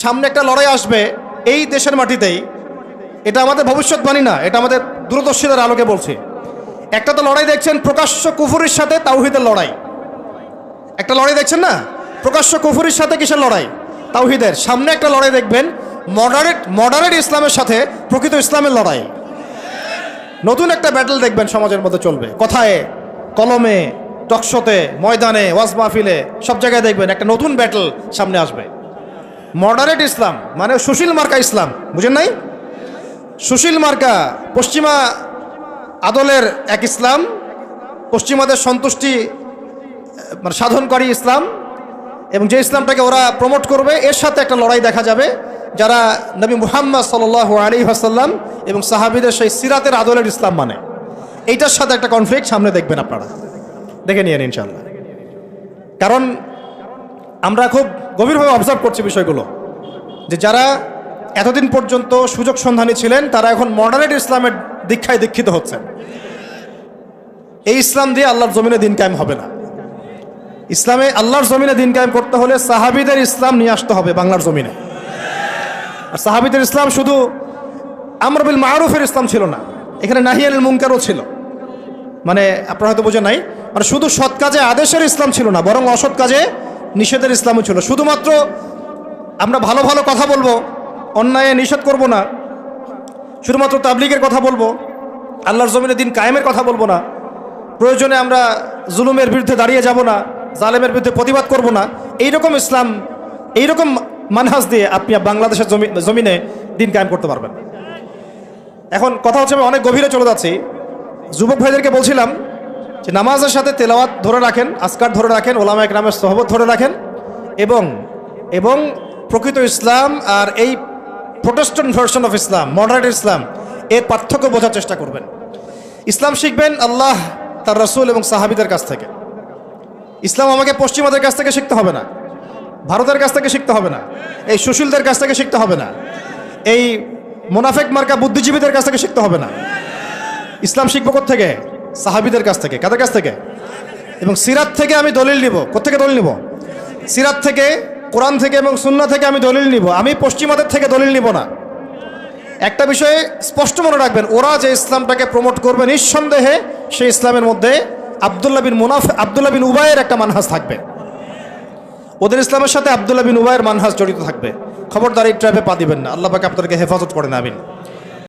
সামনে একটা লড়াই আসবে এই দেশের মাটিতেই। এটা আমাদের ভবিষ্যৎবাণী না, এটা আমাদের দূরদর্শিতার আলোকে বলছি। একটা তো লড়াই দেখছেন প্রকাশ্য কুফুরির সাথে তাওহীদের লড়াই। একটা লড়াই দেখছেন না, প্রকাশ্য কুফুরির সাথে কিসের লড়াই? তাওহীদের। সামনে একটা লড়াই দেখবেন মডারেট ইসলামের সাথে প্রকৃত ইসলামের লড়াই। নতুন একটা ব্যাটল দেখবেন সমাজের মধ্যে চলবে, কথায় কলমে, টকশোতে, ময়দানে, ওয়াজ মাহফিলে, সব জায়গায় দেখবেন একটা নতুন ব্যাটল সামনে আসবে। মডারেট ইসলাম মানে সুশীল মার্কা ইসলাম, বুঝেন নাই? সুশীল মার্কা পশ্চিমা আদলের এক ইসলাম, পশ্চিমাদের সন্তুষ্টি মানে সাধনকারী ইসলাম, এবং যে ইসলামটাকে ওরা প্রমোট করবে এর সাথে একটা লড়াই দেখা যাবে যারা নবী মুহাম্মদ সাল্লাল্লাহু আলাইহি ওয়াসাল্লাম এবং সাহাবীদের সেই সিরাতের আদলের ইসলাম মানে, এইটার সাথে একটা কনফ্লিক্ট সামনে দেখবেন আপনারা, দেখে নিয়েন ইনশাআল্লাহ। কারণ আমরা খুব গভীরভাবে অবজার্ভ করছি বিষয়গুলো, যে যারা এতদিন পর্যন্ত সুযোগ সন্ধানী ছিলেন তারা এখন মডারেট ইসলামের দীক্ষায় দীক্ষিত হচ্ছেন। এই ইসলাম দিয়ে আল্লাহর জমিনে দিন কায়েম হবে না। ইসলামে আল্লাহর জমিনে দিন কায়েম করতে হলে সাহাবীদের ইসলাম নিয়ে আসতে হবে বাংলার জমিনে। আর সাহাবীদের ইসলাম শুধু আমর বিল মারুফের ইসলাম ছিল না, এখানে নাহি আনিল মুনকারও ছিল। মানে আপনারা হয়তো বোঝেন নাই, মানে শুধু সৎ কাজে আদেশের ইসলাম ছিল না, বরং অসৎ কাজে নিষেধের ইসলামও ছিল। শুধুমাত্র আমরা ভালো ভালো কথা বলবো, অন্যায় নিষেধ করব না, শুধুমাত্র তাবলীগের কথা বলবো, আল্লাহর জমিনে দিন কায়েমের কথা বলবো না, প্রয়োজনে আমরা জুলুমের বিরুদ্ধে দাঁড়িয়ে যাব না, জালেমের বিরুদ্ধে প্রতিবাদ করব না, এইরকম ইসলাম, এইরকম মানহাজ দিয়ে আপনি বাংলাদেশের জমিনে দিন কায়েম করতে পারবেন। এখন কথা হচ্ছে, আমি অনেক গভীরে চলে যাচ্ছি। যুবক ভাইদেরকে বলছিলাম যে নামাজের সাথে তেলাওয়াত ধরে রাখেন, আজকার ধরে রাখেন, ওলামা ইকরামের সোহবত ধরে রাখেন, এবং প্রকৃত ইসলাম আর এই প্রোটেস্ট্যান্ট ভার্সন অফ ইসলাম, মডারেট ইসলাম, এর পার্থক্য বোঝার চেষ্টা করবেন। ইসলাম শিখবেন আল্লাহ, তার রাসূল এবং সাহাবীদের কাছ থেকে। ইসলাম আমাকে পশ্চিমাদের কাছ থেকে শিখতে হবে না, ভারতের কাছ থেকে শিখতে হবে না, এই সুশীলদের কাছ থেকে শিখতে হবে না, এই মুনাফিক মার্কা বুদ্ধিজীবীদের কাছ থেকে শিখতে হবে না। ইসলাম শিখবো কোত্থেকে? সাহাবীদের কাছ থেকে। কাদের কাছ থেকে? এবং সিরাত থেকে আমি দলিল নিব। কোত্থেকে দলিল নিব? সিরাত থেকে, কোরআন থেকে এবং সুন্নাহ থেকে আমি দলিল নিব। আমি পশ্চিমাদের থেকে দলিল নিব না। একটা বিষয়ে স্পষ্ট মনে রাখবেন, ওরা যে ইসলামটাকে প্রমোট করবে নিঃসন্দেহে সেই ইসলামের মধ্যে আব্দুল্লাহ বিন উবাইয়ের একটা মানহাজ থাকবে। ওদের ইসলামের সাথে আব্দুল্লাহ বিন উবাইয়ের মানহাজ জড়িত থাকবে। খবরদার এই ট্র্যাপে পা দিবেন না। আল্লাহ পাক আপনাদেরকে হেফাজত করেন, আমিন।